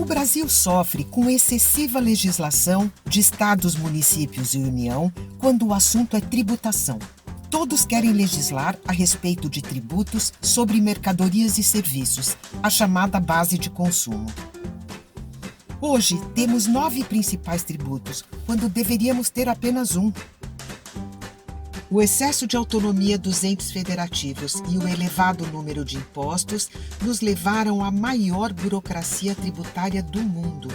O Brasil sofre com excessiva legislação de estados, municípios e União quando o assunto é tributação. Todos querem legislar a respeito de tributos sobre mercadorias e serviços, a chamada base de consumo. Hoje temos 9 principais tributos, quando deveríamos ter apenas um. O excesso de autonomia dos entes federativos e o elevado número de impostos nos levaram à maior burocracia tributária do mundo.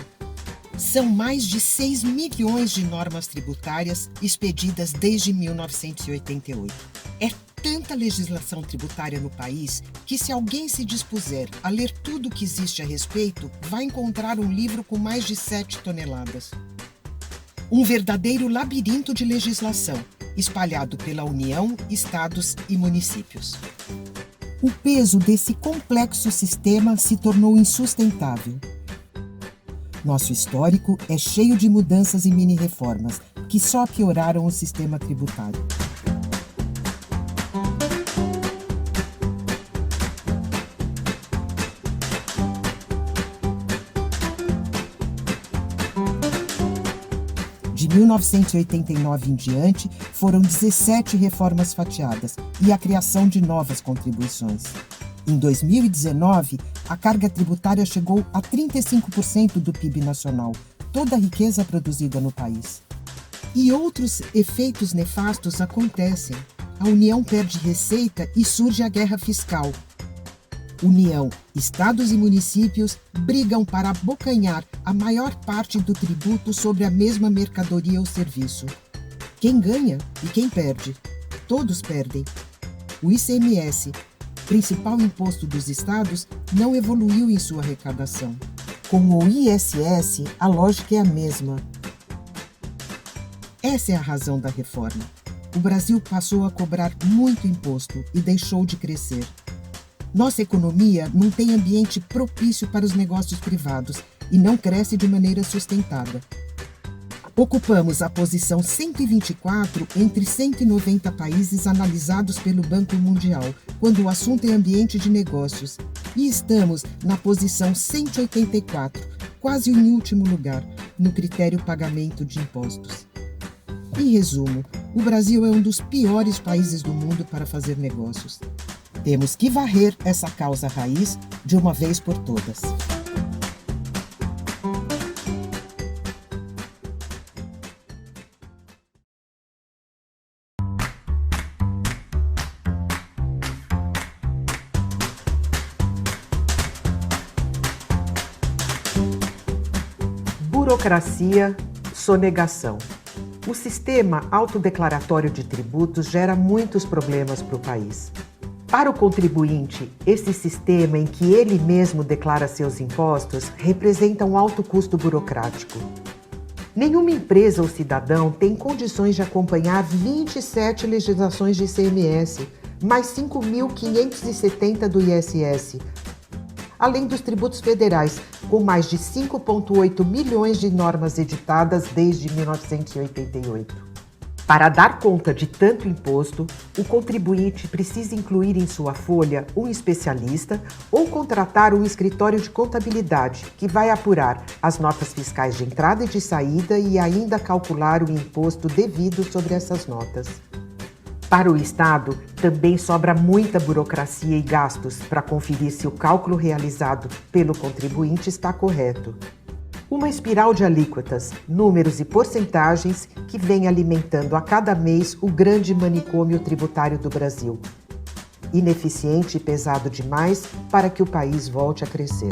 São mais de 6 milhões de normas tributárias expedidas desde 1988. É tanta legislação tributária no país que, se alguém se dispuser a ler tudo o que existe a respeito, vai encontrar um livro com mais de 7 toneladas. Um verdadeiro labirinto de legislação, espalhado pela União, estados e municípios. O peso desse complexo sistema se tornou insustentável. Nosso histórico é cheio de mudanças e mini-reformas, que só pioraram o sistema tributário. De 1989 em diante, foram 17 reformas fatiadas e a criação de novas contribuições. Em 2019, a carga tributária chegou a 35% do PIB nacional, toda a riqueza produzida no país. E outros efeitos nefastos acontecem. A União perde receita e surge a guerra fiscal. União, estados e municípios brigam para abocanhar a maior parte do tributo sobre a mesma mercadoria ou serviço. Quem ganha e quem perde? Todos perdem. O ICMS, principal imposto dos estados, não evoluiu em sua arrecadação. Com o ISS, a lógica é a mesma. Essa é a razão da reforma. O Brasil passou a cobrar muito imposto e deixou de crescer. Nossa economia não tem ambiente propício para os negócios privados e não cresce de maneira sustentada. Ocupamos a posição 124 entre 190 países analisados pelo Banco Mundial, quando o assunto é ambiente de negócios. E estamos na posição 184, quase em último lugar, no critério pagamento de impostos. Em resumo, o Brasil é um dos piores países do mundo para fazer negócios. Temos que varrer essa causa raiz de uma vez por todas. Burocracia, sonegação. O sistema autodeclaratório de tributos gera muitos problemas para o país. Para o contribuinte, esse sistema em que ele mesmo declara seus impostos representa um alto custo burocrático. Nenhuma empresa ou cidadão tem condições de acompanhar 27 legislações de ICMS, mais 5.570 do ISS, além dos tributos federais, com mais de 5,8 milhões de normas editadas desde 1988. Para dar conta de tanto imposto, o contribuinte precisa incluir em sua folha um especialista ou contratar um escritório de contabilidade que vai apurar as notas fiscais de entrada e de saída e ainda calcular o imposto devido sobre essas notas. Para o Estado, também sobra muita burocracia e gastos para conferir se o cálculo realizado pelo contribuinte está correto. Uma espiral de alíquotas, números e porcentagens que vem alimentando a cada mês o grande manicômio tributário do Brasil. Ineficiente e pesado demais para que o país volte a crescer.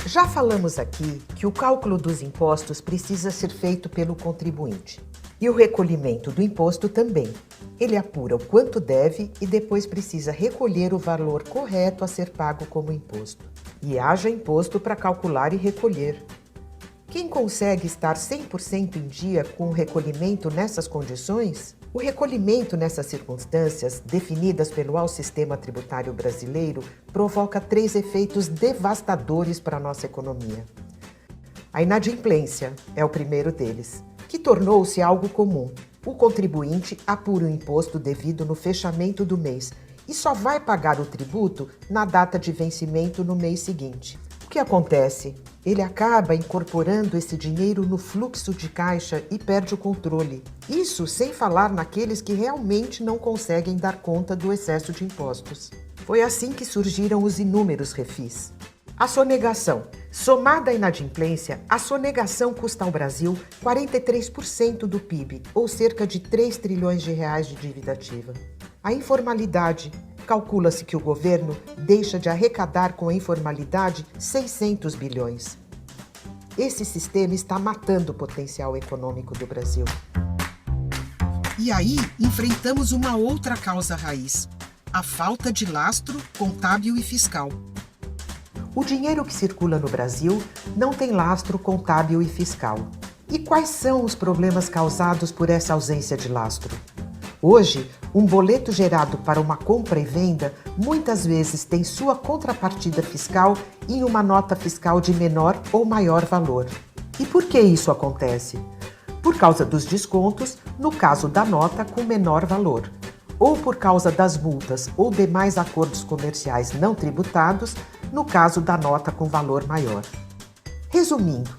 Já falamos aqui que o cálculo dos impostos precisa ser feito pelo contribuinte. E o recolhimento do imposto também. Ele apura o quanto deve e depois precisa recolher o valor correto a ser pago como imposto. E haja imposto para calcular e recolher. Quem consegue estar 100% em dia com o recolhimento nessas condições? O recolhimento nessas circunstâncias, definidas pelo atual sistema tributário brasileiro, provoca 3 efeitos devastadores para a nossa economia. A inadimplência é o primeiro deles, que tornou-se algo comum. O contribuinte apura o imposto devido no fechamento do mês e só vai pagar o tributo na data de vencimento no mês seguinte. O que acontece? Ele acaba incorporando esse dinheiro no fluxo de caixa e perde o controle. Isso sem falar naqueles que realmente não conseguem dar conta do excesso de impostos. Foi assim que surgiram os inúmeros refis. A sonegação. Somada à inadimplência, a sonegação custa ao Brasil 43% do PIB, ou cerca de 3 trilhões de reais de dívida ativa. A informalidade. Calcula-se que o governo deixa de arrecadar com a informalidade 600 bilhões. Esse sistema está matando o potencial econômico do Brasil. E aí, enfrentamos uma outra causa raiz: a falta de lastro contábil e fiscal. O dinheiro que circula no Brasil não tem lastro contábil e fiscal. E quais são os problemas causados por essa ausência de lastro? Hoje, um boleto gerado para uma compra e venda muitas vezes tem sua contrapartida fiscal em uma nota fiscal de menor ou maior valor. E por que isso acontece? Por causa dos descontos, no caso da nota com menor valor, ou por causa das multas ou demais acordos comerciais não tributados, no caso da nota com valor maior. Resumindo,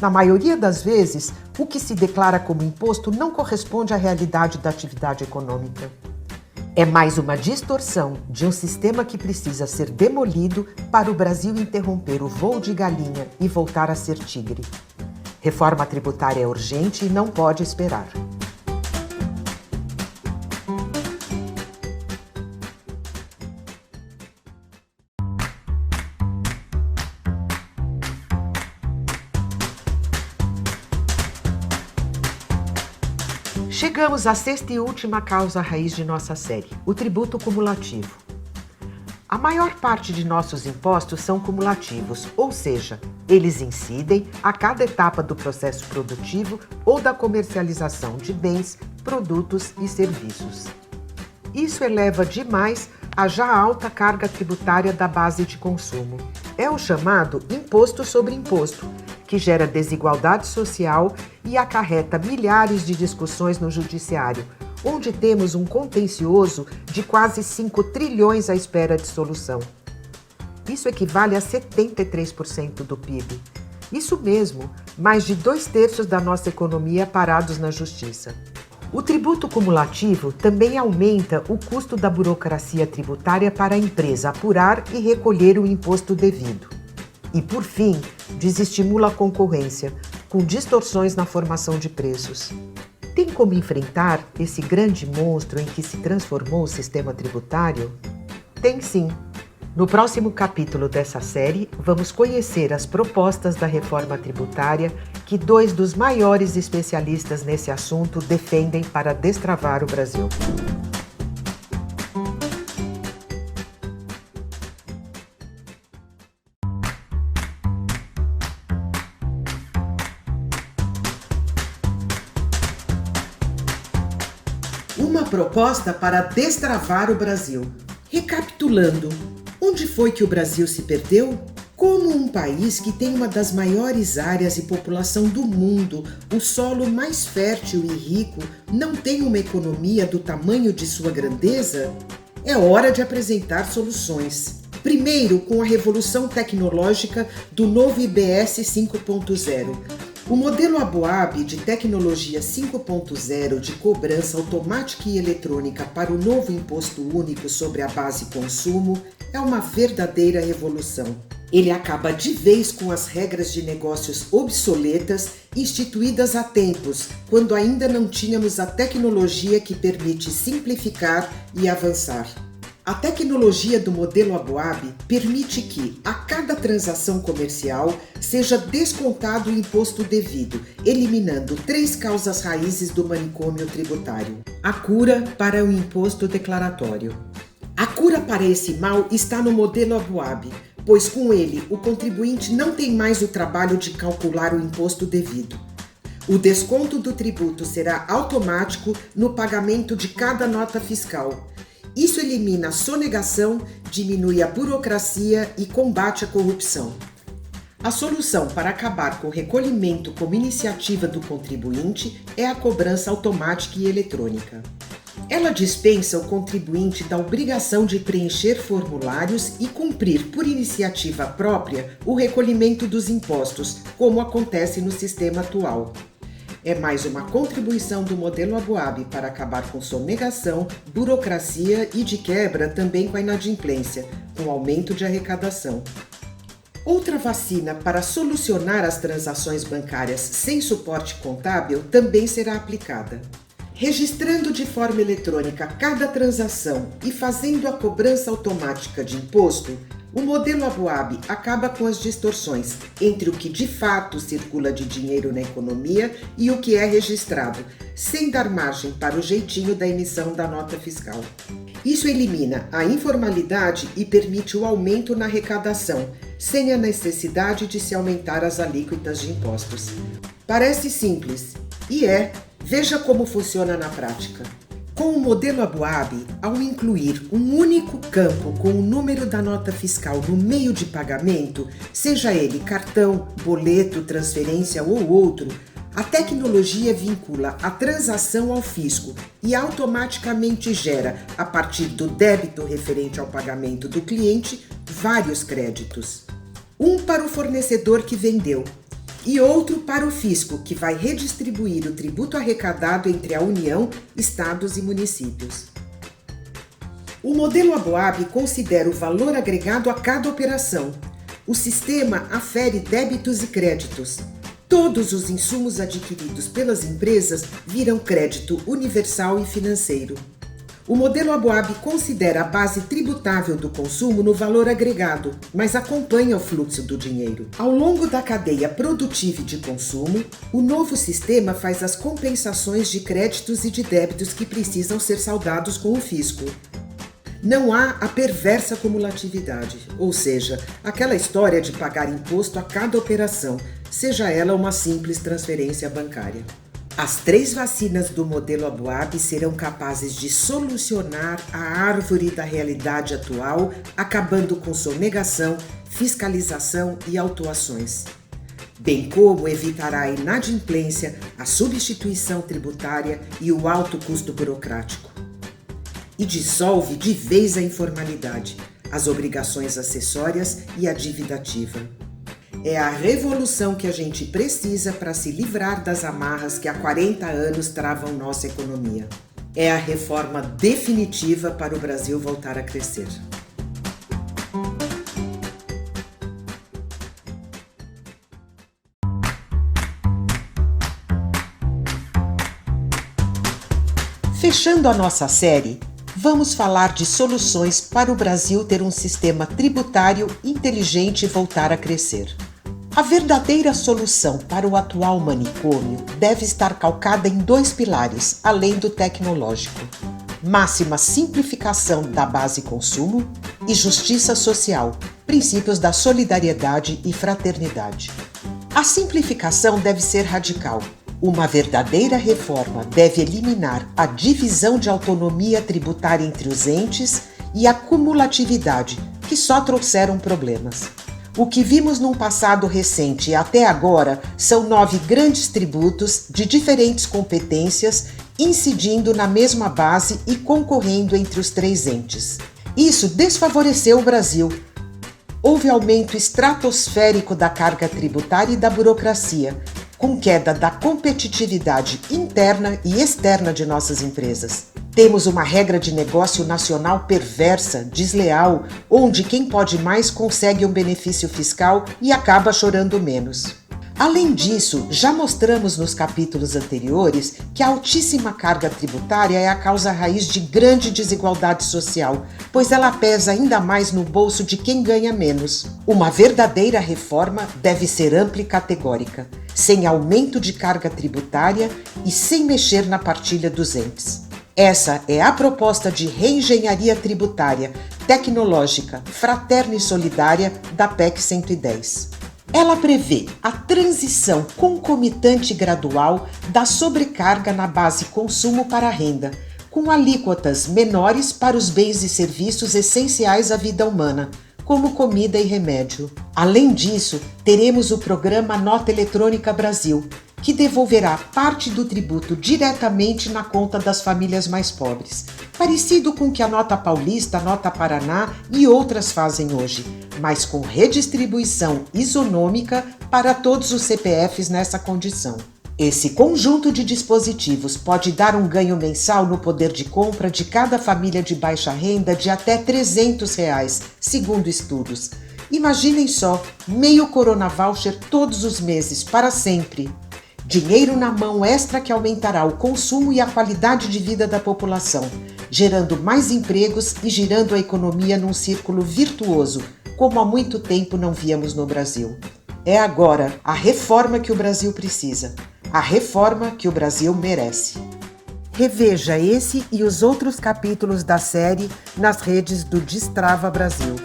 na maioria das vezes, o que se declara como imposto não corresponde à realidade da atividade econômica. É mais uma distorção de um sistema que precisa ser demolido para o Brasil interromper o voo de galinha e voltar a ser tigre. Reforma tributária é urgente e não pode esperar. Chegamos à sexta e última causa raiz de nossa série, o tributo cumulativo. A maior parte de nossos impostos são cumulativos, ou seja, eles incidem a cada etapa do processo produtivo ou da comercialização de bens, produtos e serviços. Isso eleva demais a já alta carga tributária da base de consumo. É o chamado imposto sobre imposto, que gera desigualdade social e acarreta milhares de discussões no judiciário, onde temos um contencioso de quase 5 trilhões à espera de solução. Isso equivale a 73% do PIB. Isso mesmo, mais de 2/3 da nossa economia parados na justiça. O tributo cumulativo também aumenta o custo da burocracia tributária para a empresa apurar e recolher o imposto devido. E, por fim, desestimula a concorrência, com distorções na formação de preços. Tem como enfrentar esse grande monstro em que se transformou o sistema tributário? Tem sim. No próximo capítulo dessa série, vamos conhecer as propostas da reforma tributária que 2 dos maiores especialistas nesse assunto defendem para destravar o Brasil. Uma proposta para destravar o Brasil. Recapitulando, onde foi que o Brasil se perdeu? Como um país que tem uma das maiores áreas e população do mundo, o solo mais fértil e rico, não tem uma economia do tamanho de sua grandeza? É hora de apresentar soluções. Primeiro, com a revolução tecnológica do novo IBS 5.0. O modelo Aboab de tecnologia 5.0 de cobrança automática e eletrônica para o novo Imposto Único sobre a base consumo é uma verdadeira revolução. Ele acaba de vez com as regras de negócios obsoletas instituídas há tempos, quando ainda não tínhamos a tecnologia que permite simplificar e avançar. A tecnologia do modelo Aboab permite que, a cada transação comercial, seja descontado o imposto devido, eliminando 3 causas raízes do manicômio tributário. A cura para o imposto declaratório. A cura para esse mal está no modelo Aboab, pois com ele o contribuinte não tem mais o trabalho de calcular o imposto devido. O desconto do tributo será automático no pagamento de cada nota fiscal. Isso elimina a sonegação, diminui a burocracia e combate a corrupção. A solução para acabar com o recolhimento como iniciativa do contribuinte é a cobrança automática e eletrônica. Ela dispensa o contribuinte da obrigação de preencher formulários e cumprir, por iniciativa própria, o recolhimento dos impostos, como acontece no sistema atual. É mais uma contribuição do modelo Aboab para acabar com sonegação, burocracia e, de quebra, também com a inadimplência, com aumento de arrecadação. Outra vacina para solucionar as transações bancárias sem suporte contábil também será aplicada. Registrando de forma eletrônica cada transação e fazendo a cobrança automática de imposto, o modelo Aboab acaba com as distorções entre o que de fato circula de dinheiro na economia e o que é registrado, sem dar margem para o jeitinho da emissão da nota fiscal. Isso elimina a informalidade e permite o aumento na arrecadação, sem a necessidade de se aumentar as alíquotas de impostos. Parece simples, e é. Veja como funciona na prática. Com o modelo Aboab, ao incluir um único campo com o número da nota fiscal no meio de pagamento, seja ele cartão, boleto, transferência ou outro, a tecnologia vincula a transação ao fisco e automaticamente gera, a partir do débito referente ao pagamento do cliente, vários créditos. Um para o fornecedor que vendeu, e outro para o fisco, que vai redistribuir o tributo arrecadado entre a União, estados e municípios. O modelo Aboab considera o valor agregado a cada operação. O sistema afere débitos e créditos. Todos os insumos adquiridos pelas empresas viram crédito universal e financeiro. O modelo Aboab considera a base tributável do consumo no valor agregado, mas acompanha o fluxo do dinheiro. Ao longo da cadeia produtiva e de consumo, o novo sistema faz as compensações de créditos e de débitos que precisam ser saldados com o fisco. Não há a perversa cumulatividade, ou seja, aquela história de pagar imposto a cada operação, seja ela uma simples transferência bancária. As 3 vacinas do modelo Aboab serão capazes de solucionar a árvore da realidade atual, acabando com sonegação, fiscalização e autuações, bem como evitará a inadimplência, a substituição tributária e o alto custo burocrático. E dissolve de vez a informalidade, as obrigações acessórias e a dívida ativa. É a revolução que a gente precisa para se livrar das amarras que há 40 anos travam nossa economia. É a reforma definitiva para o Brasil voltar a crescer. Fechando a nossa série, vamos falar de soluções para o Brasil ter um sistema tributário inteligente e voltar a crescer. A verdadeira solução para o atual manicômio deve estar calcada em 2 pilares, além do tecnológico: máxima simplificação da base consumo e justiça social, princípios da solidariedade e fraternidade. A simplificação deve ser radical. Uma verdadeira reforma deve eliminar a divisão de autonomia tributária entre os entes e a cumulatividade, que só trouxeram problemas. O que vimos num passado recente e até agora são 9 grandes tributos de diferentes competências incidindo na mesma base e concorrendo entre os 3 entes. Isso desfavoreceu o Brasil. Houve aumento estratosférico da carga tributária e da burocracia, com queda da competitividade interna e externa de nossas empresas. Temos uma regra de negócio nacional perversa, desleal, onde quem pode mais consegue um benefício fiscal e acaba chorando menos. Além disso, já mostramos nos capítulos anteriores que a altíssima carga tributária é a causa raiz de grande desigualdade social, pois ela pesa ainda mais no bolso de quem ganha menos. Uma verdadeira reforma deve ser ampla e categórica, sem aumento de carga tributária e sem mexer na partilha dos entes. Essa é a proposta de reengenharia tributária, tecnológica, fraterna e solidária da PEC 110. Ela prevê a transição concomitante e gradual da sobrecarga na base consumo para a renda, com alíquotas menores para os bens e serviços essenciais à vida humana, como comida e remédio. Além disso, teremos o programa Nota Eletrônica Brasil, que devolverá parte do tributo diretamente na conta das famílias mais pobres, parecido com o que a Nota Paulista, a Nota Paraná e outras fazem hoje, mas com redistribuição isonômica para todos os CPFs nessa condição. Esse conjunto de dispositivos pode dar um ganho mensal no poder de compra de cada família de baixa renda de até R$ 300, segundo estudos. Imaginem só, meio Corona Voucher todos os meses, para sempre. Dinheiro na mão extra que aumentará o consumo e a qualidade de vida da população, gerando mais empregos e girando a economia num círculo virtuoso, como há muito tempo não víamos no Brasil. É agora a reforma que o Brasil precisa, a reforma que o Brasil merece. Reveja esse e os outros capítulos da série nas redes do Destrava Brasil.